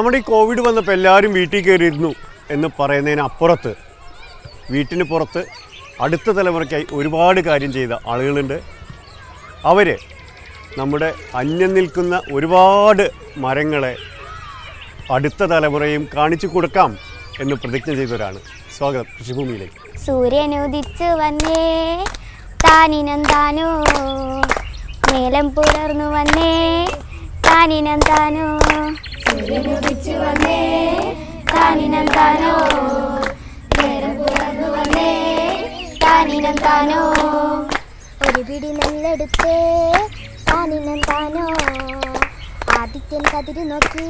നമ്മുടെ ഈ കോവിഡ് വന്നപ്പോൾ എല്ലാവരും വീട്ടിൽ കയറിയിരുന്നു എന്ന് പറയുന്നതിനപ്പുറത്ത് വീട്ടിന് പുറത്ത് അടുത്ത തലമുറയ്ക്കായി ഒരുപാട് കാര്യം ചെയ്ത ആളുകളുണ്ട്. അവർ നമ്മുടെ അന്യം നിൽക്കുന്ന ഒരുപാട് മരങ്ങളെ അടുത്ത തലമുറയും കാണിച്ചു കൊടുക്കാം എന്ന് പ്രതിജ്ഞ ചെയ്തവരാണ്. സ്വാഗതം കൃഷിഭൂമിയിലേക്ക്. സൂര്യനുദിച്ചു വന്നേ താനിനന്താനോ, മേലം പുലർന്നു വന്നേ താനിനന്താനോ. സൂര്യനുദിച്ചു വന്നേ താനിനന്താനോ, മേലം പുലർന്നു വന്നേ താനിനന്താനോ. ഒരു പിടി നെല്ലെടുത്തേ താനിനന്താനോ, ആദിത്യൻ കതിര് നോക്കി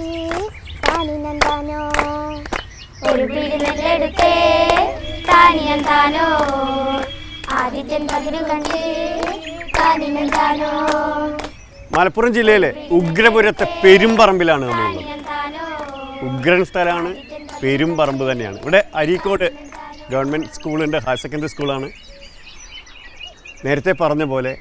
താനിനന്താനോ. ഒരു പിടി നെല്ലെടുത്തേ താനിനന്താനോ, ആദിത്യൻ കതിര് കണ്ടേ താനിനന്താനോ. മലപ്പുറം ജില്ലയിലെ ഉഗ്രപുരത്തെ പെരുമ്പറമ്പിലാണ് നമ്മളുള്ളത്. ഉഗ്രൻ സ്ഥലമാണ്, പെരുമ്പറമ്പ് തന്നെയാണ്. ഇവിടെ അരീക്കോട് ഗവൺമെൻറ് സ്കൂളുണ്ട്, ഹയർ സെക്കൻഡറി സ്കൂളാണ്. നേരത്തെ പറഞ്ഞ പോലെ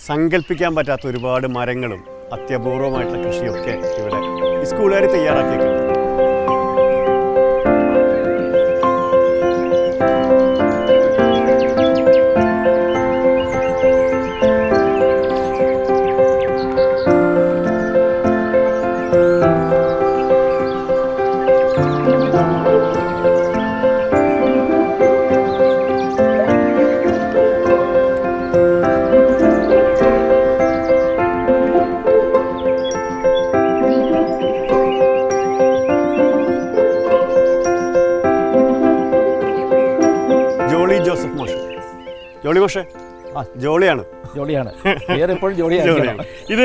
സങ്കല്പിക്കാൻ പറ്റാത്ത ഒരുപാട് മരങ്ങളും അത്യപൂർവമായിട്ടുള്ള കൃഷിയൊക്കെ ഇവിടെ ഈ സ്കൂളുകാർ തയ്യാറാക്കിയിട്ടുണ്ട്. ജോളി പക്ഷേ ജോളിയാണ് എപ്പോഴും ജോളിയാണ്. ഇത്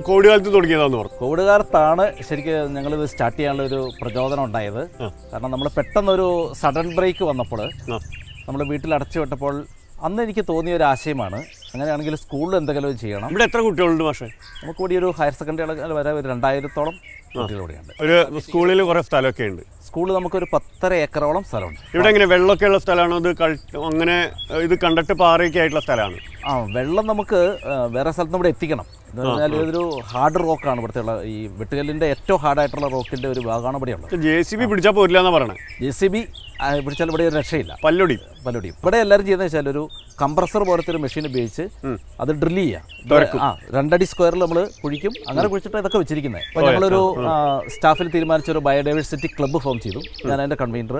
കോവിഡ് കാലത്ത് തുടങ്ങിയതാന്ന് പറഞ്ഞു. കോവിഡ് കാലത്താണ് ശരിക്കും ഞങ്ങളിത് സ്റ്റാർട്ട് ചെയ്യാനുള്ള ഒരു പ്രചോദനം ഉണ്ടായത്. കാരണം നമ്മൾ പെട്ടെന്നൊരു സഡൻ ബ്രേക്ക് വന്നപ്പോൾ നമ്മൾ വീട്ടിൽ അടച്ചു വിട്ടപ്പോൾ അന്ന് എനിക്ക് തോന്നിയ ഒരു ആശയമാണ്, അങ്ങനെയാണെങ്കിൽ സ്കൂളിൽ എന്തെങ്കിലും ചെയ്യണം. ഇവിടെ എത്ര കുട്ടികളുണ്ട് പക്ഷേ? നമുക്ക് കൂടി ഒരു ഹയർ സെക്കൻഡറി വരെ ഒരു 2000-ഓളം കുട്ടികളുടെയുണ്ട്. ഒരു സ്കൂളിൽ കുറേ സ്ഥലമൊക്കെ ഉണ്ട്. സ്കൂളിൽ നമുക്കൊരു 10.5 ഏക്കറോളം സ്ഥലമുണ്ട്. ഇവിടെ എങ്ങനെ വെള്ളമൊക്കെ ഉള്ള സ്ഥലമാണോ? അങ്ങനെ ഇത് കണ്ടിട്ട് പാറയൊക്കെ ആയിട്ടുള്ള സ്ഥലമാണ്. വെള്ളം നമുക്ക് വേറെ സ്ഥലത്ത് ഇവിടെ എത്തിക്കണം. എന്ന് പറഞ്ഞാൽ ഇതൊരു ഹാർഡ് റോക്കാണ്. ഇവിടുത്തെ ഉള്ള ഈ വെട്ടുകല്ലിൻ്റെ ഏറ്റവും ഹാർഡായിട്ടുള്ള റോക്കിൻ്റെ ഒരു ഭാഗമാണ് ഇവിടെ ഉള്ളത്. JCB പിടിച്ചാൽ പോരില്ല എന്നാണ് പറയണത്. JCB പിടിച്ചാൽ ഇവിടെ ഒരു രക്ഷയില്ല, പല്ലൊടിയും. ഇവിടെ എല്ലാവരും ചെയ്യുന്നത് വെച്ചാൽ ഒരു കംപ്രസർ പോലത്തെ ഒരു മെഷീൻ ഉപയോഗിച്ച് അത് ഡ്രില്ല് ചെയ്യാം. 2 അടി സ്ക്വയറിൽ നമ്മൾ കുഴിക്കും. അങ്ങനെ കുഴിച്ചിട്ട് ഇതൊക്കെ വെച്ചിരിക്കുന്നത്. അപ്പോൾ ഞങ്ങളൊരു സ്റ്റാഫിൽ തീരുമാനിച്ച ഒരു ബയോഡൈവേഴ്സിറ്റി ക്ലബ്ബ് ഫോം ചെയ്തു. ഞാൻ അതിൻ്റെ കൺവീനർ.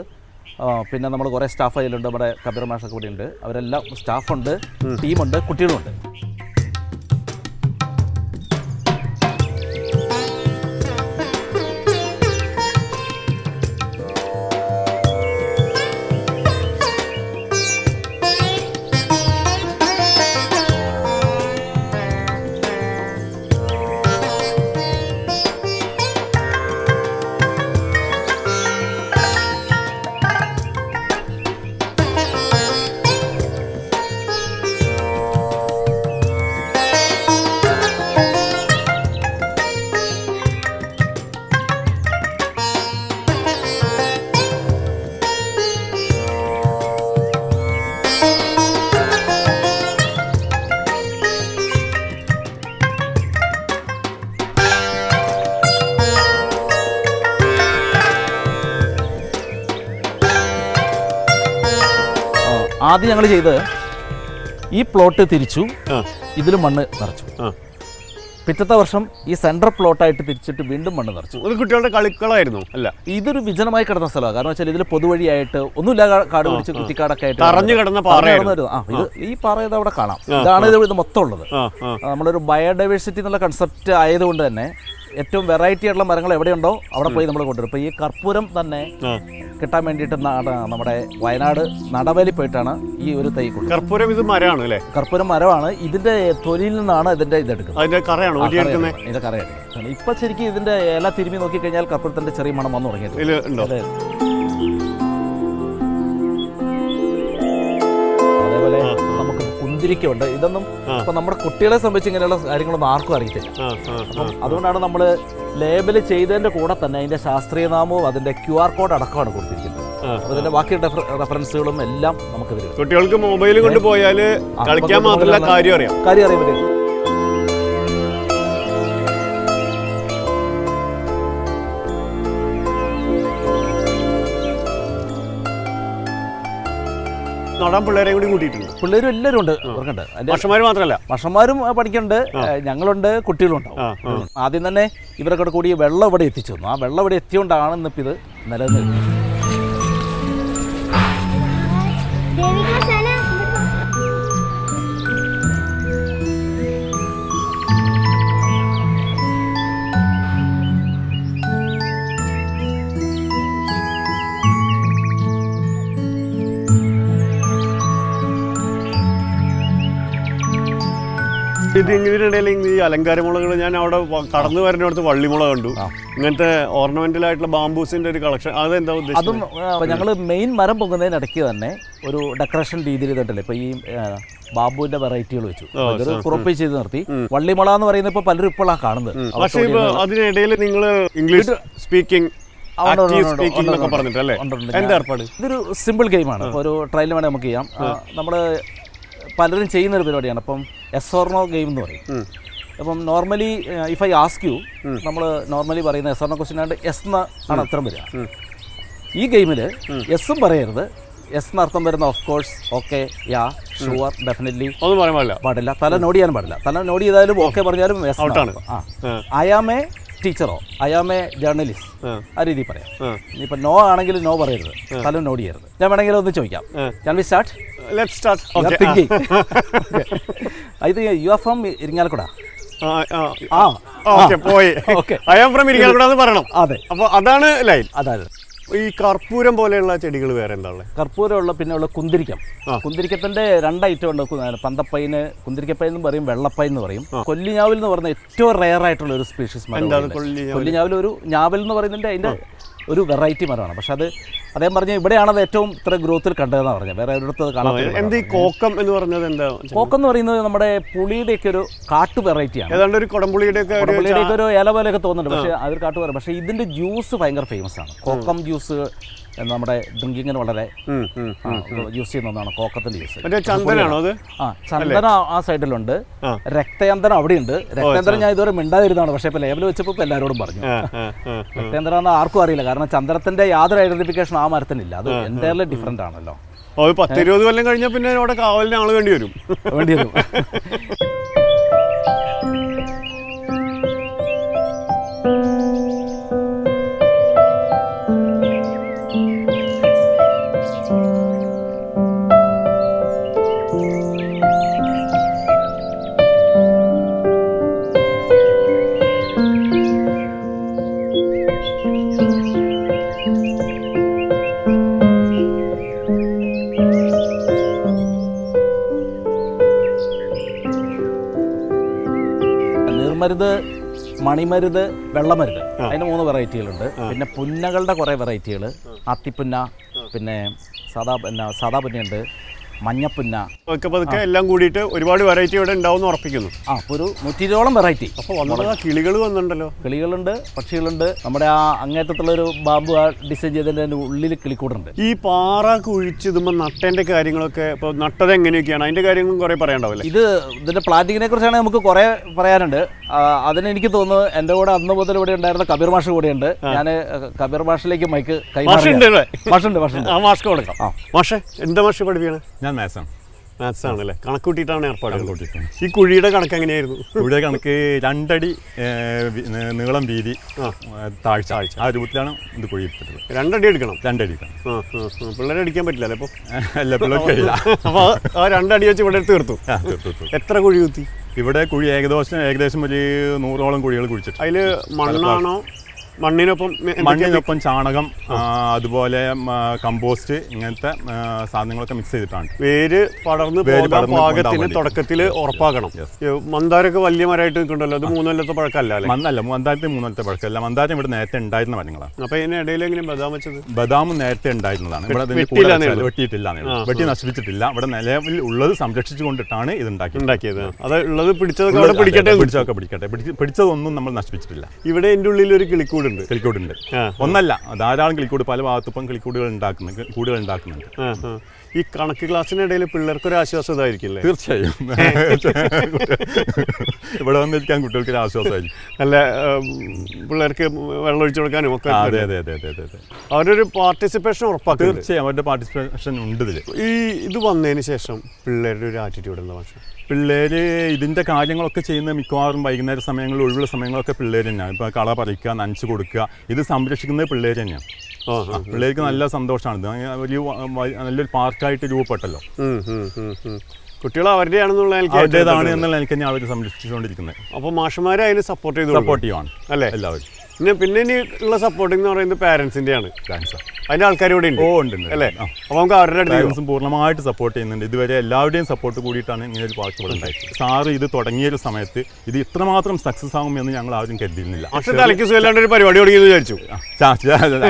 പിന്നെ നമ്മൾ കുറേ സ്റ്റാഫ് അതിലുണ്ട്. നമ്മുടെ കബീർ മാഷൊക്കെ ഇവിടെ ഉണ്ട്. അവരെല്ലാം സ്റ്റാഫുണ്ട്, ടീമുണ്ട്, കുട്ടികളുമുണ്ട്. ആദ്യം ഞങ്ങൾ ചെയ്ത് ഈ പ്ലോട്ട് തിരിച്ചു, ഇതിൽ മണ്ണ് നിറച്ചു. പിറ്റത്തെ വർഷം ഈ സെൻട്രൽ പ്ലോട്ടായിട്ട് തിരിച്ചിട്ട് വീണ്ടും മണ്ണ് നിറച്ചു. ഒരു കുട്ടികളുടെ കളിക്കളായിരുന്നു. അല്ല, ഇതൊരു വിജനമായി കിടന്ന സ്ഥലമാണ്. കാരണം വെച്ചാൽ ഇതിൽ പൊതുവഴിയായിട്ട് ഒന്നുമില്ല, കാട് പിടിച്ച് കുറ്റിക്കാടൊക്കെ ആയിട്ട് പറഞ്ഞു കിടന്ന ഇത് ഈ പാറ ഇത് അവിടെ കാണാം. ഇതാണ് ഇത് മൊത്തം ഉള്ളത്. നമ്മളൊരു ബയോഡൈവേഴ്സിറ്റി എന്നുള്ള കൺസെപ്റ്റ് ആയതുകൊണ്ട് തന്നെ ഏറ്റവും വെറൈറ്റി ആയിട്ടുള്ള മരങ്ങൾ എവിടെയുണ്ടോ അവിടെ പോയി നമ്മൾ കൊണ്ടുവരും. ഇപ്പോൾ ഈ കർപ്പൂരം തന്നെ കിട്ടാൻ വേണ്ടിയിട്ട് നമ്മുടെ വയനാട് നടവേലി പോയിട്ടാണ് ഈ ഒരു തൈ കൊടുക്കുന്നത്. കർപ്പൂരം ഇത് മരമാണ് അല്ലേ? കർപ്പൂരം മരമാണ്. ഇതിന്റെ തൊലിയിൽ നിന്നാണ് ഇതിന്റെ ഇതെടുക്കുന്നത്. ഇതിന്റെ കറയാണ്. ഇപ്പൊ ശരിക്കും ഇതിന്റെ ഇല തിരുമ്മി നോക്കിക്കഴിഞ്ഞാൽ കർപ്പൂരത്തിന്റെ ചെറിയ മണം വന്നു തുടങ്ങിയിട്ടുണ്ട്. അതേപോലെ നമുക്ക് കുന്തിരിക്കുണ്ട്. ഇതൊന്നും ഇപ്പൊ നമ്മുടെ കുട്ടികളെ സംബന്ധിച്ച് ഇങ്ങനെയുള്ള കാര്യങ്ങളൊന്നും ആർക്കും അറിയത്തില്ല. അപ്പം അതുകൊണ്ടാണ് നമ്മൾ ലേബൽ ചെയ്തതിന്റെ കൂടെ തന്നെ അതിന്റെ ശാസ്ത്രീയ നാമവും അതിന്റെ QR കോഡ് അടക്കമാണ് കൊടുത്തിരിക്കുന്നത്. അപ്പോൾ ഇതിന്റെ ബാക്കി റെഫറൻസുകളും എല്ലാം നമുക്ക് തരും. കുട്ടികൾക്ക് മൊബൈൽ കൊണ്ട് പോയാൽ കളിക്കാൻ മാത്രമല്ല കാര്യം അറിയാൻ പറ്റും. നടാൻ പിള്ളേരെയും കൂടി കൂട്ടിയിട്ടുണ്ട്. പിള്ളേരും എല്ലാവരും ഉണ്ട് ഓർക്കണ്ട്. മാഷന്മാർ മാത്രമല്ല, മാഷന്മാരും പഠിക്കുന്നുണ്ട്, ഞങ്ങളുണ്ട്, കുട്ടികളുണ്ടാവും. ആദ്യം തന്നെ ഇവരൊക്കെ കൂടി വെള്ളം ഇവിടെ എത്തിച്ചു തന്നു. ആ വെള്ളം ഇവിടെ എത്തിയോണ്ടാണ് ഇന്നിപ്പോൾ ഇത് നിലനിൽക്കുന്നത്. ഇതിനിടയിൽ ഈ അലങ്കാരമുളകൾ ഞാൻ അവിടെ കടന്നു വരുന്നിടത്ത് വള്ളിമുള കണ്ടു. ഇങ്ങനത്തെ ഓർണമെന്റൽ ആയിട്ടുള്ള ബാംബൂസിന്റെ ഒരു കളക്ഷൻ, അതെന്താ ഉദ്ദേശം? അതും ഞങ്ങൾ മെയിൻ മരം പൊങ്ങുന്നതിനിടയ്ക്ക് തന്നെ ഒരു ഡെക്കറേഷൻ രീതിയിൽ ഇതുണ്ടല്ലോ. ഇപ്പൊ ഈ ബാബുവിന്റെ വെറൈറ്റികൾ വെച്ചു, ക്രോപ്പ് ചെയ്ത് നിർത്തി. വള്ളിമുള എന്ന് പറയുന്നത് ഇപ്പൊ പലരും ഇപ്പോഴാണ് കാണുന്നത്. പക്ഷേ അതിനിടയിൽ നിങ്ങൾ ഇംഗ്ലീഷ് സ്പീക്കിംഗ് ഇതൊരു സിമ്പിൾ ഗെയിമാണ്. ഇപ്പോൾ ഒരു ട്രയൽ വേണേൽ നമുക്ക് ചെയ്യാം. നമ്മൾ പലരും ചെയ്യുന്ന ഒരു പരിപാടിയാണ്. അപ്പം എസ് ഓർ നോ ഗെയിം എന്ന് പറയും. അപ്പം normally if I ask you, നമ്മൾ നോർമലി പറയുന്ന എസ് ഓർ നോ ക്വസ്റ്റ്യൻ ആയിട്ട് എസ് എന്നാണ് അർത്ഥം വരിക. ഈ ഗെയിമിൽ എസ്സും പറയരുത്, എസ് എന്നർത്ഥം വരുന്ന of course, okay, yeah, sure, definitely ഒന്നും പറയാൻ പാടില്ല. തല നോട് ചെയ്യാൻ പാടില്ല. തല നോട് ചെയ്താലും ഓക്കെ പറഞ്ഞാലും എസ് ആണ്. ഐ ആം എ ടീച്ചറോ ഐ ആം എ ജേർണലിസ്റ്റ് ആ രീതിയിൽ പറയാം. ഇനിയിപ്പോൾ നോ ആണെങ്കിൽ നോ പറയരുത്, തല നോട് ചെയ്യരുത്. ഞാൻ വേണമെങ്കിൽ ഒന്ന് ചോദിക്കാം. Can we start? Let's start. Okay. Thinking. I think you are from Irinjalakuda. പോയി. I am from ഇരിങ്ങാലക്കുട എന്ന് പറയണം. അതെ, അപ്പോൾ അതാണ് ലൈൻ. അതായത് ഈ കർപ്പൂരം പോലെയുള്ള ചെടികൾ വേറെ എന്താണ്? കർപ്പൂരമുള്ള പിന്നെ ഉള്ള കുന്തിരിക്കം. കുന്തിരിക്കത്തിന്റെ 2 ഐറ്റം ഉണ്ട്. പന്തപ്പൈന്, കുന്തിരിക്കപ്പൈൻ എന്ന് പറയും, വെള്ളപ്പൈൻ എന്ന് പറയും. കൊല്ലിഞ്ഞാവിൽ എന്ന് പറയുന്ന ഏറ്റവും റെയർ ആയിട്ടുള്ള ഒരു സ്പീഷീസ് മരം. കൊല്ലിഞ്ഞാവിൽ ഒരു ഞാവൽ എന്ന് പറയുന്നതിന്റെ അതിന്റെ ഒരു വെറൈറ്റി മരമാണ്. പക്ഷെ അത് അദ്ദേഹം പറഞ്ഞ ഇവിടെയാണത് ഏറ്റവും ഇത്ര ഗ്രോത്തിൽ കണ്ടതെന്നാണ് പറഞ്ഞത്. വേറെ ഒരിടത്ത് കാണാൻ. കോക്കം എന്ന് പറഞ്ഞത് എന്താ? കോക്കം എന്ന് പറയുന്നത് നമ്മുടെ പുളിയുടെയൊക്കെ ഒരു കാട്ടു വെറൈറ്റിയാണ്. ഏതാണ്ട് ഒരു കുടംപുളിയുടെ ഒരു ഇല പോലെയൊക്കെ തോന്നുന്നുണ്ട്. പക്ഷേ അതൊരു കാട്ടു പറയും. പക്ഷേ ഇതിന്റെ ജ്യൂസ് ഭയങ്കര ഫേമസ് ആണ്. കോക്കം ജ്യൂസ് നമ്മുടെ ഡ്രിങ്കിങ്ങിന് വളരെ യൂസ് ചെയ്യുന്ന ഒന്നാണ് കോക്കത്തിന്റെ ജ്യൂസ്. ചന്ദനാണോ അത്? ചന്ദന ആ സൈഡിലുണ്ട്, രക്തചന്ദനം അവിടെയുണ്ട്. രക്തചന്ദനം ഞാൻ ഇതുവരെ മിണ്ടാതിരുന്നതാണ്. പക്ഷേ ഇപ്പൊ ലേബൽ വെച്ചപ്പോൾ ഇപ്പൊ എല്ലാവരോടും പറഞ്ഞു. രക്തചന്ദനം എന്ന് ആർക്കും അറിയില്ല. കാരണം ചന്ദനത്തിന്റെ യാതൊരു ഐഡന്റിഫിക്കേഷൻ ആ മരത്തിനില്ല. അത് എൻ്റയർലി ഡിഫറെന്റ് ആണല്ലോ. 10-20 കൊല്ലം കഴിഞ്ഞാൽ പിന്നെ അവിടെ കാവലിന് ആള് വേണ്ടി വരും. മരുത്, മണിമരുത്, വെള്ളമരുത്, അതിന് 3 വെറൈറ്റികളുണ്ട്. പിന്നെ പുന്നകളുടെ കുറേ വെറൈറ്റികൾ, അത്തിപ്പുന്ന, പിന്നെ സാദാ പുന്നയുണ്ട്, മഞ്ഞപ്പുന്ന, എല്ലാം കൂടിയിട്ട് ഒരുപാട് വെറൈറ്റി ഇവിടെ ഉണ്ടാവും ഉറപ്പിക്കുന്നു. ഒരു 120ഓളം വെറൈറ്റി. അപ്പോൾ കിളികൾ വന്നിട്ടുണ്ടല്ലോ. കിളികളുണ്ട്, പക്ഷികളുണ്ട്. നമ്മുടെ ആ അങ്ങേറ്റത്തുള്ളൊരു ബാമ്പു ഡിസൈൻ ചെയ്തതിൻ്റെ ഉള്ളിൽ കിളിക്കൂടുണ്ട്. ഈ പാറ കുഴിച്ചിടുമ്പോൾ നട്ടേൻ്റെ കാര്യങ്ങളൊക്കെ ഇപ്പോൾ നട്ടത് എങ്ങനെയൊക്കെയാണ്, അതിൻ്റെ കാര്യങ്ങളും കുറേ പറയാനുണ്ടാവില്ല. ഇതിൻ്റെ പ്ലാന്റിങ്ങിനെ കുറിച്ചാണ് നമുക്ക് കുറേ പറയാനുണ്ട്. അതിനെനിക്ക് തോന്നുന്നു എൻ്റെ കൂടെ അന്ന് മുതൽ ഇവിടെ ഉണ്ടായിരുന്ന കബീർ മാഷ് കൂടെയുണ്ട്. ഞാൻ കബീർ മാഷിലേക്ക് മൈക്ക് കൈമാറുണ്ട്. മാഷ് കൊടുക്കാം. മാഷേ, എന്താ മാഷ് പഠിപ്പിക്കണേ? ഞാൻ മാത്സാണ്. മാത്സ് ആണല്ലേ? കണക്ക് കൂട്ടിയിട്ടാണ് ഏർപ്പാട്. ഈ കുഴിയുടെ കണക്ക് എങ്ങനെയായിരുന്നു? കുഴിയുടെ കണക്ക് 2 അടി നീളം, വീതി, താഴ്ച, ആ രൂപത്തിലാണ് ഇത് കുഴി എടുത്തിട്ടുള്ളത്. 2 അടി എടുക്കണം. 2 അടി എടുക്കണം. പിള്ളേരെ അടിക്കാൻ പറ്റില്ലല്ലോ അപ്പോൾ? അല്ല, പിള്ളേർക്ക് കഴിയില്ല. അപ്പോൾ ആ 2 അടി വെച്ച് ഇവിടെ തീർത്തു. എത്ര കുഴി കുത്തി? ഇവിടെ കുഴി ഏകദേശം ഒരു 100ഓളം കുഴികൾ കുഴിച്ചിട്ട്. അതിൽ മണ്ണാണോ? മണ്ണിനൊപ്പം ചാണകം, അതുപോലെ കമ്പോസ്റ്റ്, ഇങ്ങനത്തെ സാധനങ്ങളൊക്കെ മിക്സ് ചെയ്തിട്ടാണ്. വേര് പടർന്ന് പാകത്തിന് തുടക്കത്തിൽ ഉറപ്പാക്കണം. മന്ദാരൊക്കെ വലിയ മരമായിട്ട് നിൽക്കണ്ടല്ലോ, അത് 3 കൊല്ലത്തെ പഴക്കമല്ല? മണ്ണല്ല, മന്ദാരത്തിന് 3 കൊല്ലത്തെ പഴക്കമല്ല. മന്ദാരം ഇവിടെ നേരത്തെ ഉണ്ടായിരുന്ന മരങ്ങളാണ്. അപ്പൊ ഇതിന് ഇടയിൽ എങ്ങനെ ബദാം വെച്ചത്? ബദാം നേരത്തെ ഉണ്ടായിരുന്നതാണ്. ഇവിടെ വെട്ടിയിട്ടില്ല, വെട്ടി നശിപ്പിച്ചിട്ടില്ല. ഇവിടെ നിലവിൽ ഉള്ളത് സംരക്ഷിച്ചു കൊണ്ടിട്ടാണ് ഇത് ഉണ്ടാക്കിയത്. അത് ഉള്ളത് പിടിച്ചതൊക്കെ പിടിക്കട്ടെ. പിടിച്ചതൊക്കെ പിടിക്കട്ടെ. പിടിച്ചതൊന്നും നമ്മൾ നശിപ്പിച്ചിട്ടില്ല. ഇവിടെ എൻ്റെ ഉള്ളിൽ ഒരു കിളിക്കൂട് കിളിക്കൂടുണ്ട്. കിളിക്കൂടുണ്ട്. ഒന്നല്ല, ധാരാളം കിളിക്കൂട് പല ഭാഗത്തും കിളിക്കൂടുകൾ ഉണ്ടാക്കുന്നുണ്ട്. ഈ കണക്ക് ക്ലാസ്സിനിടയിൽ പിള്ളേർക്കൊരു ആശ്വാസം ഇതായിരിക്കില്ലേ? തീർച്ചയായും ഇവിടെ വന്നിരിക്കാൻ കുട്ടികൾക്ക് ഒരു ആശ്വാസമായിരിക്കും. അല്ല, പിള്ളേർക്ക് വെള്ളം ഒഴിച്ചു കൊടുക്കാനും ഒക്കെ. അതെ അതെ അതെ അതെ അതെ. അവരൊരു പാർട്ടിസിപ്പേഷൻ ഉറപ്പാക്കും. തീർച്ചയായും അവരുടെ പാർട്ടിസിപ്പേഷൻ ഉണ്ട് ഇതിൽ. ഇത് വന്നതിന് ശേഷം പിള്ളേരുടെ ഒരു ആറ്റിറ്റ്യൂഡ് എന്താ? പക്ഷേ പിള്ളേർ ഇതിൻ്റെ കാര്യങ്ങളൊക്കെ ചെയ്യുന്ന മിക്കവാറും വൈകുന്നേര സമയങ്ങളിൽ, ഒഴിവുള്ള സമയങ്ങളൊക്കെ പിള്ളേർ തന്നെയാണ്. ഇപ്പോൾ കള പറിക്കുക, നനച്ച് കൊടുക്കുക, ഇത് സംരക്ഷിക്കുന്നത് പിള്ളേർ തന്നെയാണ്. പിള്ളേർക്ക് നല്ല സന്തോഷമാണ്. ഒരു നല്ലൊരു പാർക്കായിട്ട് രൂപപ്പെട്ടല്ലോ. കുട്ടികൾ അവരുടെയാണെന്നുള്ള അവരുടേതാണ് എന്നുള്ള എനിക്ക് തന്നെ അവർ സംരക്ഷിച്ചുകൊണ്ടിരിക്കുന്നത്. അപ്പോൾ മാഷന്മാരെ അതിന് സപ്പോർട്ട് സപ്പോർട്ടീവാണ് അല്ലേ എല്ലാവരും. പിന്നെ ഇനി ഉള്ള സപ്പോർട്ടിംഗ് എന്ന് പറയുന്നത് പാരൻസിൻ്റെയാണ്. അതിൻ്റെ ആൾക്കാർ ഇവിടെ ഉണ്ട്. ഉണ്ട് അല്ലേ? അപ്പോൾ നമുക്ക് അവരുടെ പാരൻസും പൂർണ്ണമായിട്ട് സപ്പോർട്ട് ചെയ്യുന്നുണ്ട്. ഇതുവരെ എല്ലാവരുടെയും സപ്പോർട്ട് കൂടിയിട്ടാണ് ഇങ്ങനെ ഒരു പാർക്ക് ഇവിടെ ഉണ്ടായത്. സാറ് ഇത് തുടങ്ങിയൊരു സമയത്ത് ഇത് ഇത്രമാത്രം സക്സസ് ആകുമെന്ന് ഞങ്ങൾ ആരും കരുതിയിരുന്നില്ല. പക്ഷേ തലയ്ക്ക് സുഖമില്ലാണ്ട് ഒരു പരിപാടി തുടങ്ങിയെന്ന് വിചാരിച്ചു.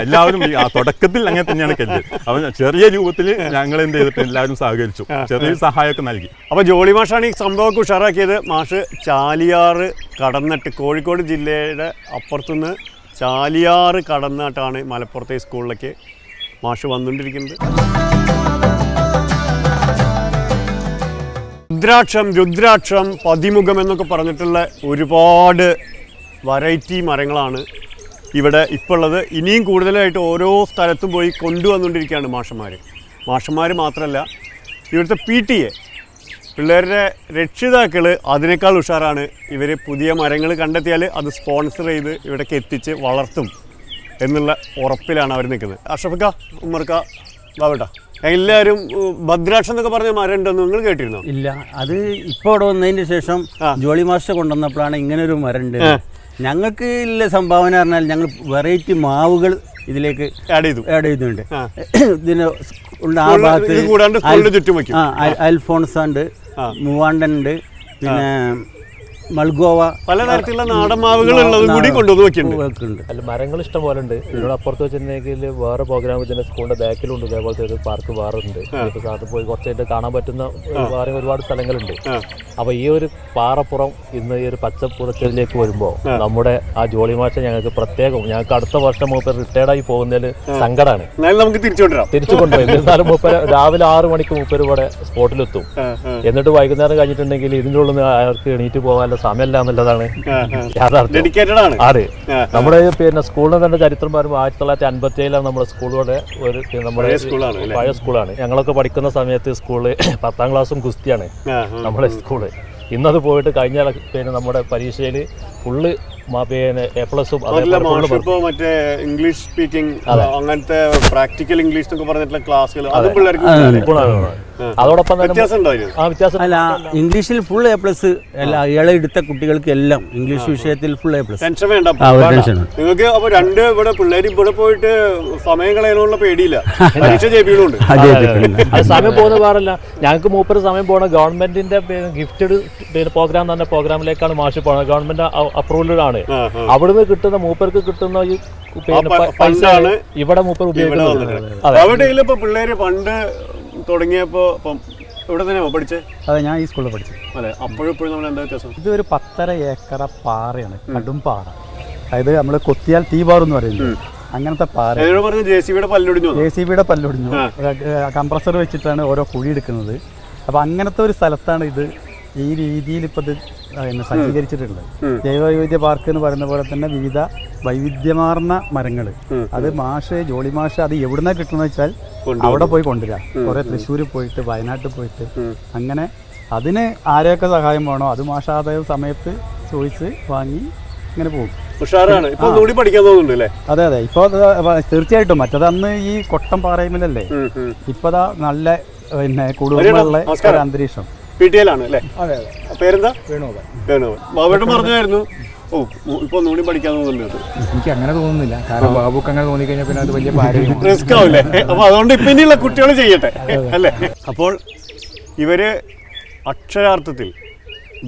എല്ലാവരും തുടക്കത്തിൽ അങ്ങനെ തന്നെയാണ് കരുതിയത്. അപ്പം ചെറിയ രൂപത്തിൽ ഞങ്ങൾ എന്ത് ചെയ്തിട്ട് എല്ലാവരും സഹകരിച്ചു, ചെറിയൊരു സഹായമൊക്കെ നൽകി. അപ്പോൾ ജോളി മാഷാണ് ഈ സംഭവമൊക്കെ ഉഷാറാക്കിയത്. മാഷ് ചാലിയാറ് കടന്നിട്ട്, കോഴിക്കോട് ജില്ലയുടെ അപ്പുറത്തുനിന്ന് ചാലിയാറ് കടന്നിട്ടാണ് മലപ്പുറത്തെ സ്കൂളിലേക്ക് മാഷ് വന്നുകൊണ്ടിരിക്കുന്നത്. രുദ്രാക്ഷം, പതിമുഖം എന്നൊക്കെ പറഞ്ഞിട്ടുള്ള ഒരുപാട് വെറൈറ്റി മരങ്ങളാണ് ഇവിടെ ഇപ്പോൾ ഉള്ളത്. ഇനിയും കൂടുതലായിട്ട് ഓരോ സ്ഥലത്തും പോയി കൊണ്ടുവന്നുകൊണ്ടിരിക്കുകയാണ് മാഷന്മാർ മാത്രമല്ല, ഇവിടുത്തെ PTA പിള്ളേരുടെ രക്ഷിതാക്കൾ അതിനേക്കാൾ ഉഷാറാണ്. ഇവർ പുതിയ മരങ്ങൾ കണ്ടെത്തിയാൽ അത് സ്പോൺസർ ചെയ്ത് ഇവിടേക്ക് എത്തിച്ച് വളർത്തും എന്നുള്ള ഉറപ്പിലാണ് അവർ നിൽക്കുന്നത്. അഷ്റഫക്ക, ഉമ്മർക്ക, ബാബട്ട, എല്ലാവരും ഭദ്രാക്ഷം എന്നൊക്കെ പറഞ്ഞ മരം ഉണ്ടെന്ന് നിങ്ങൾ കേട്ടിരുന്നോ? ഇല്ല, അത് ഇപ്പോൾ ഇവിടെ വന്നതിന് ശേഷം ജോളി മാസ്റ്റർ കൊണ്ടുവന്നപ്പോഴാണ് ഇങ്ങനൊരു മരം ഉണ്ട്. ഞങ്ങൾക്ക് ഇല്ല സംഭാവന പറഞ്ഞാൽ ഞങ്ങൾ വെറൈറ്റി മാവുകൾ ഇതിലേക്ക് ആഡ് ചെയ്തിട്ടുണ്ട്. ഇതിന് ആ ഭാഗത്ത് അൽഫോൺസ ഉണ്ട്, മൂവാണ്ടൻ ഉണ്ട്, പിന്നെ മൾഗോവ, പലതരത്തിലുള്ള നാടൻ മാവുകൾ ഉള്ളതും കൂടി കൊണ്ടുവന്ന്. അല്ല, മരങ്ങൾ ഇഷ്ടം പോലെ ഉണ്ട്. ഇതിനോട് അപ്പുറത്ത് വെച്ചിട്ടുണ്ടെങ്കിൽ വേറെ പ്രോഗ്രാം ഇതിന്റെ സ്കൂളിന്റെ ബാക്കിലുണ്ട് ഇതേപോലത്തെ ഒരു പാർക്ക് വേറെ ഉണ്ട്. ഇപ്പോൾ സാറിന് പോയി കുറച്ചായിട്ട് കാണാൻ പറ്റുന്ന വേറെ ഒരുപാട് സ്ഥലങ്ങളുണ്ട്. അപ്പൊ ഈ ഒരു പാറപ്പുറം ഇന്ന് ഈ ഒരു പച്ചപ്പുറത്തിലേക്ക് വരുമ്പോൾ നമ്മുടെ ആ ജോളി മാഷ ഞങ്ങൾക്ക് പ്രത്യേകം, ഞങ്ങൾക്ക് അടുത്ത വർഷം മൂപ്പർ റിട്ടയർഡായി പോകുന്നതിൽ സങ്കടമാണ്. നമുക്ക് തിരിച്ചു കൊണ്ടുപോയി. എന്നിരുന്നാലും മൂപ്പര് രാവിലെ 6 മണിക്ക് മൂപ്പര് ഇവിടെ സ്പോട്ടിലെത്തും. എന്നിട്ട് വൈകുന്നേരം കഴിഞ്ഞിട്ടുണ്ടെങ്കിൽ ഇതിൻ്റെ ഉള്ളിൽ നിന്ന് അയാൾക്ക് എണീറ്റ് പോകാൻ സമയമല്ല എന്നുള്ളതാണ് യാഥാർത്ഥ്യം. അതെ, നമ്മുടെ പിന്നെ സ്കൂളിന് തന്നെ ചരിത്രം പറയുമ്പോൾ 1957 നമ്മുടെ സ്കൂളിലൂടെ നമ്മുടെ പഴയ സ്കൂളാണ്. ഞങ്ങളൊക്കെ പഠിക്കുന്ന സമയത്ത് സ്കൂള് 10ാം ക്ലാസ്സും ഗുസ്തിയാണ് നമ്മുടെ സ്കൂള്. ഇന്നത് പോയിട്ട് കഴിഞ്ഞ പിന്നെ നമ്മുടെ പരീക്ഷയിൽ ഫുള്ള് പിന്നെ A+ഉം മറ്റേ ഇംഗ്ലീഷ് സ്പീക്കിംഗ് അങ്ങനത്തെ പ്രാക്ടിക്കൽ ഇംഗ്ലീഷ് എന്നൊക്കെ പറഞ്ഞിട്ടുള്ള ക്ലാസ്സുകൾ അതോടൊപ്പം തന്നെ വ്യത്യാസം അല്ല, ഇംഗ്ലീഷിൽ ഫുൾ A+. എല്ലാ ഇളയെടുത്ത കുട്ടികൾക്ക് എല്ലാം ഇംഗ്ലീഷ് വിഷയത്തിൽ ഫുൾ A+. ടെൻഷൻ വേണ്ട നിങ്ങൾക്ക്. അപ്പൊ ഇവിടെ പിള്ളേർ ഇവിടെ പോയിട്ട് സമയം കളയാനുള്ള പേടിയില്ല, പരീക്ഷ ജയിപ്പിക്കുന്നുണ്ട്. അത് സമയം പോകുന്ന പാടില്ല. ഞങ്ങൾക്ക് മൂപ്പര് സമയം പോകണം. ഗവൺമെന്റിന്റെ ഗിഫ്റ്റഡ് പ്രോഗ്രാം തന്നെ പ്രോഗ്രാമിലേക്കാണ് മാഷ് പോകുന്നത്. ഗവൺമെന്റ് അപ്രൂവലാണ്. അവിടുന്ന് കിട്ടുന്ന മൂപ്പർക്ക് കിട്ടുന്ന ഈ പൈസ ഇവിടെ മൂപ്പർ ഉപയോഗിക്കുന്നത്. പിള്ളേര് പണ്ട് തുടങ്ങിയപ്പോ ഇവിടെ തന്നെയാ പഠിച്ചത്? അതെ, ഞാൻ ഈ സ്കൂളിൽ പഠിച്ചു. അതെ, അപ്പോഴും നമ്മൾ എന്താ വ്യത്യാസം? ഇതൊരു 10.5 ഏക്കർ പാറയാണ്, കടും പാറ. അതായത് നമ്മൾ കൊത്തിയാൽ തീപാറെന്ന് പറയുന്നത് അങ്ങനത്തെ പാറ. JCBയുടെ പല്ലൊടിഞ്ഞു, കംപ്രസർ വെച്ചിട്ടാണ് ഓരോ കുഴി എടുക്കുന്നത്. അപ്പോൾ അങ്ങനത്തെ ഒരു സ്ഥലത്താണ് ഇത് ഈ രീതിയിൽ ഇപ്പോൾ ഇത് സജ്ജീകരിച്ചിട്ടുള്ളത്. ജൈവവൈവിധ്യ പാർക്ക് എന്ന് പറയുന്ന പോലെ തന്നെ വിവിധ വൈവിധ്യമാർന്ന മരങ്ങൾ. അത് ജോളി മാഷ് അത് എവിടുന്നാ കിട്ടുന്നത് വെച്ചാൽ അവിടെ പോയി കൊണ്ടുവരാം. കുറേ തൃശ്ശൂർ പോയിട്ട്, വയനാട്ടിൽ പോയിട്ട്, അങ്ങനെ അതിന് ആരെയൊക്കെ സഹായം വേണോ അത് മാഷാദായ സമയത്ത് ചോദിച്ച് വാങ്ങി ഇങ്ങനെ പോകും. അതെ അതെ, ഇപ്പോൾ തീർച്ചയായിട്ടും. മറ്റത് അന്ന് ഈ കൊട്ടം പാറയുമില്ലല്ലേ, ഇപ്പതാ നല്ല പിന്നെ കൂടുതലുള്ള ഒരു അന്തരീക്ഷം. പേരെന്താ? ബാബുവേട്ടൻ പറഞ്ഞായിരുന്നു ഇപ്പൊ ഒന്നുകൂടി പഠിക്കാൻ തോന്നുന്നുണ്ട്. എനിക്ക് അങ്ങനെ തോന്നുന്നില്ല, കാരണം ബാബുക്ക് അങ്ങനെ തോന്നിക്കഴിഞ്ഞാൽ പിന്നെ അത് വലിയ റിസ്ക് ആവില്ലേ? അപ്പൊ അതുകൊണ്ട് ഇപ്പൊ ഇനിയുള്ള കുട്ടികൾ ചെയ്യട്ടെ അല്ലേ? അപ്പോൾ ഇവര് അക്ഷരാർത്ഥത്തിൽ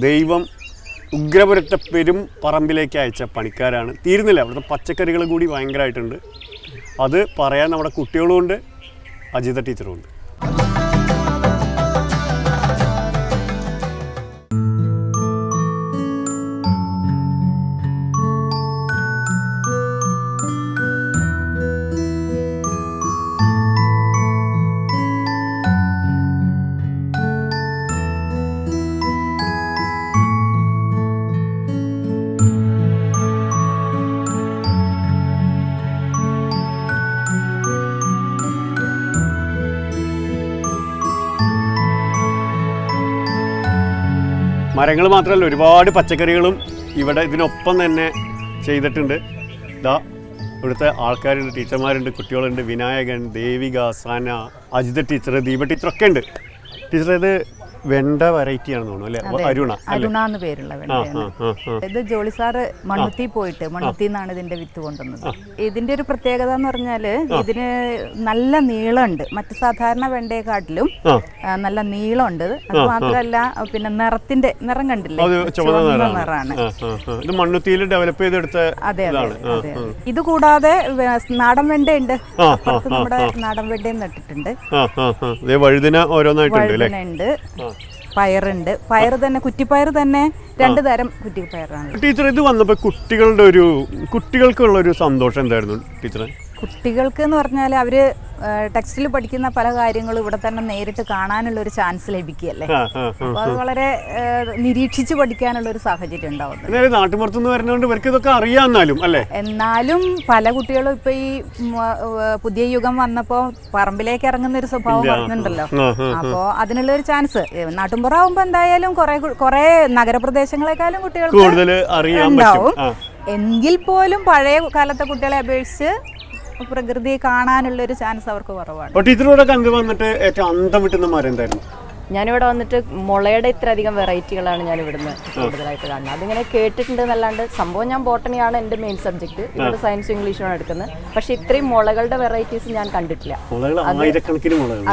ദൈവം ഉഗ്രപുരത്തെ പെരും പറമ്പിലേക്ക് അയച്ച പണിക്കാരാണ്. തീരുന്നില്ല, അവിടുത്തെ പച്ചക്കറികൾ കൂടി ഭയങ്കരമായിട്ടുണ്ട്. അത് പറയാൻ നമ്മുടെ കുട്ടികളുമുണ്ട്, അജിത ടീച്ചറുമുണ്ട്. മരങ്ങൾ മാത്രമല്ല ഒരുപാട് പച്ചക്കറികളും ഇവിടെ ഇതിനൊപ്പം തന്നെ ചെയ്തിട്ടുണ്ട്. ഇതാ ഇവിടുത്തെ ആൾക്കാരുണ്ട്, ടീച്ചർമാരുണ്ട്, കുട്ടികളുണ്ട്. വിനായകൻ, ദേവിക, സന, അജിത ടീച്ചർ, ദീപ ടീച്ചറൊക്കെ ഉണ്ട്. ടീച്ചർ ഇത് വെണ്ട വെറൈറ്റി ആണെന്ന് തോന്നുന്നു അല്ലേ? അരുണ അരുണ എന്ന് പേരുള്ള വെണ്ടയാണ്. ഇത് ജോളി സാറ് മണ്ണുത്തി പോയിട്ട് മണ്ണുത്തി നിന്നാണ് ഇതിന്റെ വിത്ത് കൊണ്ടുവന്നത്. ഇതിന്റെ ഒരു പ്രത്യേകത എന്ന് പറഞ്ഞാല് ഇതിന് നല്ല നീളമുണ്ട്. മറ്റു സാധാരണ വെണ്ടയെക്കാട്ടിലും നല്ല നീളമുണ്ട്. അത് മാത്രമല്ല പിന്നെ നിറം കണ്ടില്ലേ, ചുവന്ന നിറാണ്. ഇത് മണ്ണുത്തിയിൽ ഡെവലപ്പ് ചെയ്തെടുത്ത. അതെ അതെ അതെ. ഇത് കൂടാതെ നാടൻ വെണ്ടയുണ്ട്. നമ്മുടെ നാടൻ വെണ്ടയും നട്ടിട്ടുണ്ട്. വഴുതിന ഓരോന്നായിട്ടുണ്ട്. പയറുണ്ട്. പയർ തന്നെ കുറ്റിപ്പയർ തന്നെ 2 തരം കുറ്റിപ്പയറാണ്. ടീച്ചർ ഇത് വന്നപ്പോൾ കുട്ടികൾക്കുള്ള ഒരു സന്തോഷം എന്തായിരുന്നു ടീച്ചറെ? കുട്ടികൾക്ക് എന്ന് പറഞ്ഞാൽ അവര് ടെക്സ്റ്റിൽ പഠിക്കുന്ന പല കാര്യങ്ങളും ഇവിടെ തന്നെ നേരിട്ട് കാണാനുള്ള ഒരു ചാൻസ് ലഭിക്കുകയല്ലേ. അപ്പോൾ അത് വളരെ നിരീക്ഷിച്ച് പഠിക്കാനുള്ള ഒരു സാഹചര്യം ഉണ്ടാവുന്നത്. നാട്ടുപുറത്തുനിന്ന് വരുന്നതുകൊണ്ട് ഇവർക്ക് ഇതൊക്കെ അറിയാമെന്നാലും അല്ലേ. എന്നാലും പല കുട്ടികളും ഇപ്പൊ ഈ പുതിയ യുഗം വന്നപ്പോൾ പറമ്പിലേക്ക് ഇറങ്ങുന്ന ഒരു സ്വഭാവം പറഞ്ഞിട്ടുണ്ടല്ലോ. അപ്പോൾ അതിനുള്ള ഒരു ചാൻസ് നാട്ടുമ്പുറം ആവുമ്പോ എന്തായാലും കുറെ നഗരപ്രദേശങ്ങളെക്കാളും കുട്ടികൾക്ക് ഉണ്ടാവും. എങ്കിൽ പോലും പഴയ കാലത്തെ കുട്ടികളെ അപേക്ഷിച്ച് പ്രകൃതിയെ കാണാനുള്ള ഒരു ചാൻസ് അവർക്ക് കുറവാണ്. ഏറ്റവും അന്തം വിട്ടുന്ന മരം എന്തായിരുന്നു? ഞാനിവിടെ വന്നിട്ട് മുളയുടെ ഇത്രയധികം വെറൈറ്റികളാണ് ഞാൻ ഇവിടുന്ന് കൂടുതലായിട്ട് കാണുന്നത്. അതിങ്ങനെ കേട്ടിട്ടുണ്ട് എന്നല്ലാണ്ട് സംഭവം ഞാൻ ബോട്ടണിയാണ് എൻ്റെ മെയിൻ സബ്ജക്ട്. ഇവിടെ സയൻസും ഇംഗ്ലീഷുമാണ് എടുക്കുന്നത്. പക്ഷെ ഇത്രയും മുളകളുടെ വെറൈറ്റീസ് ഞാൻ കണ്ടിട്ടില്ല.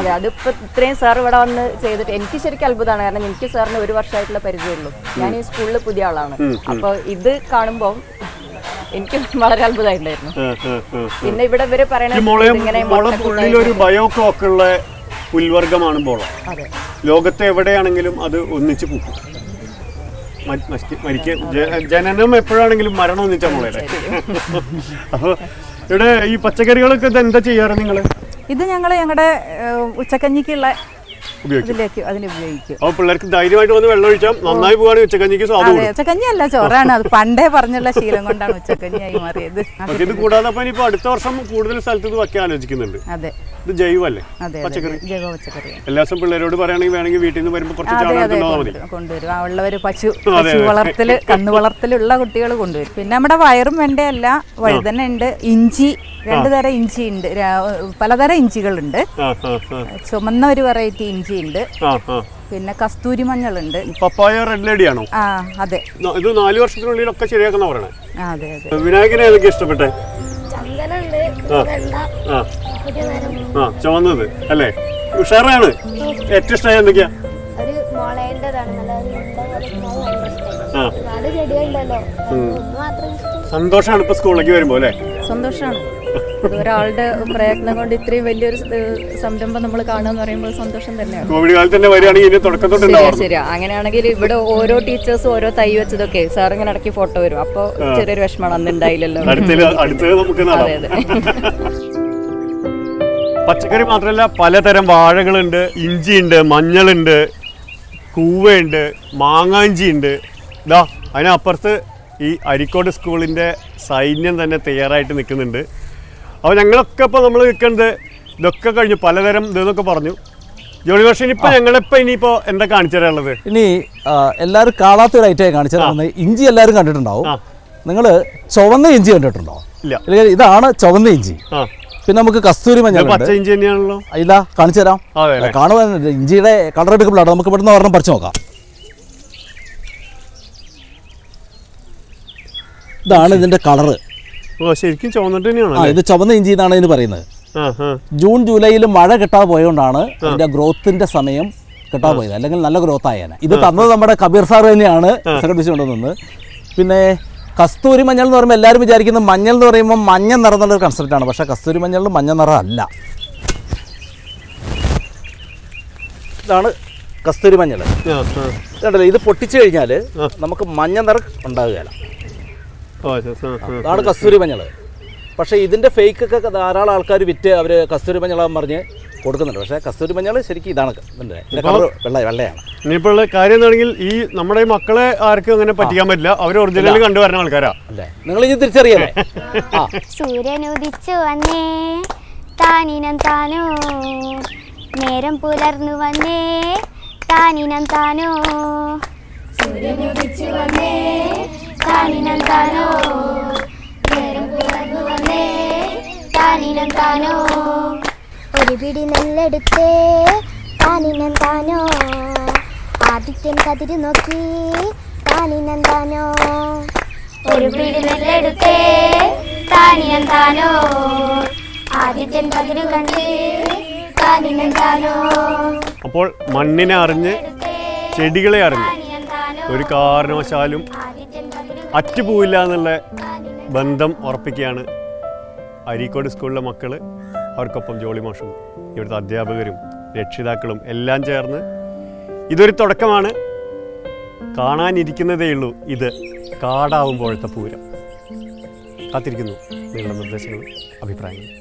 അതെ, അതിപ്പോ ഇത്രയും സാർ ഇവിടെ വന്ന് ചെയ്തിട്ട് എനിക്ക് ശരിക്കും അത്ഭുതമാണ്. കാരണം എനിക്ക് സാറിന് 1 വർഷമായിട്ടുള്ള പരിചയമുള്ളൂ. ഞാൻ ഈ സ്കൂളിൽ പുതിയ ആളാണ്. അപ്പോൾ ഇത് കാണുമ്പോൾ എനിക്ക് വളരെ അത്ഭുതമായിട്ടുണ്ടായിരുന്നു. പിന്നെ ഇവിടെ ഇവര് പറയണ പുൽവർഗമാണ് മുള. ലോകത്തെ എവിടെയാണെങ്കിലും അത് ഒന്നിച്ച് പൂക്കും. ജനനം എപ്പോഴാണെങ്കിലും മരണം ഒന്നിച്ച മുളയുടെ. അപ്പോൾ ഇവിടെ ഈ പച്ചക്കറികളൊക്കെ എന്താ ചെയ്യാറ് നിങ്ങള്? ഇത് ഞങ്ങളുടെ ഉച്ചക്കഞ്ഞിക്കുള്ള അതിന് ഉപയോഗിക്കും. അപ്പോൾ പിള്ളേർക്ക് ധൈര്യമായിട്ട് വന്ന് വെള്ളം ഒഴിച്ചാൽ നന്നായി പോവാണെങ്കിൽ ഉച്ചക്കഞ്ഞിക്ക് സ്വാദം. ഉച്ചക്കഞ്ഞി അല്ല, ചോറാണ്. അത് പണ്ടേ പറഞ്ഞുള്ള ശീലം കൊണ്ടാണ് ഉച്ചക്കഞ്ഞിയായി മാറിയത്. ഇത് കൂടാതെ അപ്പൊ ഇനിയിപ്പോ അടുത്ത വർഷം കൂടുതൽ സ്ഥലത്ത് ഇത് വെക്കാൻ ആലോചിക്കുന്നുണ്ട്. അതെ, ഇത് ജൈവല്ലേ പച്ചക്കറി? ജൈവ പച്ചക്കറി. എല്ലാ ദിവസം പിള്ളേരോട് പറയുകയാണെങ്കിൽ വേണമെങ്കിൽ വീട്ടിൽ നിന്ന് വരുമ്പോൾ കുറച്ച് കൊണ്ടുവരും. ഉള്ളവര് പശു വളർത്തല്, കന്ന് വളർത്തലുള്ള കുട്ടികൾ കൊണ്ടുവരും. പിന്നെ നമ്മുടെ പയറും വെണ്ടയല്ല, വഴുതന ഉണ്ട്, ഇഞ്ചി, 2 തരം ഇഞ്ചി ഉണ്ട്, പലതരം ഇഞ്ചികളുണ്ട്. ചുമന്ന ഒരു വെറൈറ്റി ഇഞ്ചി ഉണ്ട്. പിന്നെ കസ്തൂരി മഞ്ഞളുണ്ട്. പപ്പായ റെഡ് ലേഡി ആണോ? അതെ. ഇത് 4 വർഷത്തിനുള്ളിലൊക്കെ ശരിയാക്കുന്ന പറയണേ. അതെ അതെ. വിനായകനെ ഏതൊക്കെ ഇഷ്ടപ്പെട്ടെ? ചുവന്നത് അല്ലേ? ഉഷാറാണ്. ഏറ്റവും ഇഷ്ടമായ എന്തൊക്കെയാ? സന്തോഷാണ് ഇപ്പൊ സ്കൂളിലേക്ക് വരുമ്പോ അല്ലേ? സന്തോഷമാണ്. ഒരാളുടെ പ്രയത്നം കൊണ്ട് ഇത്രയും വലിയൊരു സംരംഭം നമ്മൾ കാണുക എന്ന് പറയുമ്പോൾ സന്തോഷം തന്നെയാണ്. കോവിഡ് കാലത്ത് തന്നെ വരികയാണെങ്കിൽ ശരിയാ. അങ്ങനെയാണെങ്കിൽ ഇവിടെ ഓരോ ടീച്ചേഴ്സും ഓരോ തൈ വെച്ചതൊക്കെ സാർ ഇങ്ങനെ ഇടയ്ക്ക് ഫോട്ടോ വരും. അപ്പോൾ ചെറിയൊരു വിഷമമാണ്, അന്ന് ഉണ്ടായില്ലല്ലോ. അതെ അതെ. പച്ചക്കറി മാത്രമല്ല, പലതരം വാഴകളുണ്ട്, ഇഞ്ചിയുണ്ട്, മഞ്ഞളുണ്ട്, കൂവയുണ്ട്, മാങ്ങാഞ്ചി ഉണ്ട്. ഇതാ അതിനപ്പുറത്ത് ഈ അരിക്കോട് സ്കൂളിൻ്റെ സൈന്യം തന്നെ തയ്യാറായിട്ട് നിൽക്കുന്നുണ്ട്. അപ്പോൾ ഞങ്ങളൊക്കെ ഇപ്പോൾ നമ്മൾ നിൽക്കുന്നത് ഇതൊക്കെ കഴിഞ്ഞു, പലതരം ഇതെന്നൊക്കെ പറഞ്ഞു. ജോലി വർഷം ഇനിയിപ്പോൾ എന്താ കാണിച്ചു തരാനുള്ളത്? ഇനി എല്ലാവരും കാണാത്തൊരു ഐറ്റമായി കാണിച്ചു തരാവുന്നത് ഇഞ്ചി എല്ലാവരും കണ്ടിട്ടുണ്ടാവും. നിങ്ങൾ ചുവന്ന ഇഞ്ചി കണ്ടിട്ടുണ്ടോ? ഇല്ല. ഇതാണ് ചുവന്ന ഇഞ്ചി. പിന്നെ നമുക്ക് കസ്തൂരി മഞ്ഞൾ, പച്ച ഇഞ്ചി തന്നെയാണല്ലോ. ഇല്ല, കാണിച്ചു തരാം. കാണുവാൻ ഇഞ്ചിയുടെ കളർ എടുക്കുമ്പോഴാണ്. നമുക്ക് ഇവിടുന്ന് ഒരെണ്ണം പറിച്ചു നോക്കാം. ഇതാണ് ഇതിന്റെ കളറ്. ശരിക്കും ചുവന്നിട്ട് തന്നെയാണ്. ഇത് ചുവന്ന ഇഞ്ചി എന്നാണ് ഇതിന് പറയുന്നത്. ജൂൺ ജൂലൈയിൽ മഴ കിട്ടാതെ പോയതുകൊണ്ടാണ് ഇതിന്റെ ഗ്രോത്തിന്റെ സമയം കിട്ടാതെ പോയത്. അല്ലെങ്കിൽ നല്ല ഗ്രോത്ത് ആയേനെ. ഇത് തന്നത് നമ്മുടെ കബീർ സാർ തന്നെയാണ് സംഘടിപ്പിച്ചുകൊണ്ടുവന്നത്. പിന്നെ കസ്തൂരി മഞ്ഞൾ എന്ന് പറയുമ്പോൾ എല്ലാവരും വിചാരിക്കുന്നത് മഞ്ഞൾ എന്ന് പറയുമ്പോൾ മഞ്ഞ നിറം എന്നുള്ളൊരു കൺസെപ്റ്റാണ്. പക്ഷേ കസ്തൂരി മഞ്ഞളിൽ മഞ്ഞ നിറം അല്ല. ഇതാണ് കസ്തൂരി മഞ്ഞൾ. കണ്ടല്ലോ, ഇത് പൊട്ടിച്ചു കഴിഞ്ഞാൽ നമുക്ക് മഞ്ഞ നിറം ഉണ്ടാകുകയില്ല. അതാണ് കസ്തൂരി മഞ്ഞൾ. പക്ഷേ ഇതിൻ്റെ ഫേക്കൊക്കെ ധാരാളം ആൾക്കാർ വിറ്റ് അവർ കസ്തൂരി മഞ്ഞളാന്ന് പറഞ്ഞ് കൊടുക്കുന്നുണ്ട്. പക്ഷേ കസ്തൂരി മഞ്ഞൾ ശരിക്കും ഇതാണ്. ഇതിൻ്റെ കളർ വെള്ളയാണ്. ഇനിയിപ്പോൾ കാര്യം എന്താണെങ്കിൽ ഈ നമ്മുടെ മക്കളെ ആർക്കും അങ്ങനെ പറ്റിക്കാൻ പറ്റില്ല. അവർ ഒറിജിനൽ കണ്ടുവരുന്ന ആൾക്കാരാ അല്ലേ? നിങ്ങൾ ഇനി തിരിച്ചറിയാലേ. സൂര്യനുദിച്ചു വന്നേ താനിനം താനോ, നേരം പുലർന്നു വന്നേ താനിനം താനോ, സൂര്യനുദിച്ചു വന്നേ താനിനം താനോ നേരം പുലർന്നു വന്നേ താനിനം താനോ ഒരു പിടി നെല്ലെടുത്തേ താനിനം താനോ ആദിത്യൻ കതിര് നോക്കി താനിനം താനോ ഒരു പിടി നെല്ലെടുത്തേ താനിനം താനോ ആദിത്യൻ കതിര് കണ്ടേ താനിനം താനോ. അപ്പോൾ മണ്ണിനെ അറിഞ്ഞ് ചെടികളെ അറിഞ്ഞ് ഒരു കാരണവശാലും അറ്റുപോവില്ല എന്നുള്ള ബന്ധം ഉറപ്പിക്കുകയാണ് അരീക്കോട് സ്കൂളിലെ മക്കൾ, അവർക്കൊപ്പം ജോളി മാഷും ഇവിടുത്തെ അധ്യാപകരും രക്ഷിതാക്കളും എല്ലാം ചേർന്ന്. ഇതൊരു തുടക്കമാണ്, കാണാനിരിക്കുന്നതേ ഉള്ളൂ ഇത് കാടാവുമ്പോഴത്തെ പൂരം. കാത്തിരിക്കുന്നു നിങ്ങളുടെ നിർദ്ദേശങ്ങളും അഭിപ്രായങ്ങളും.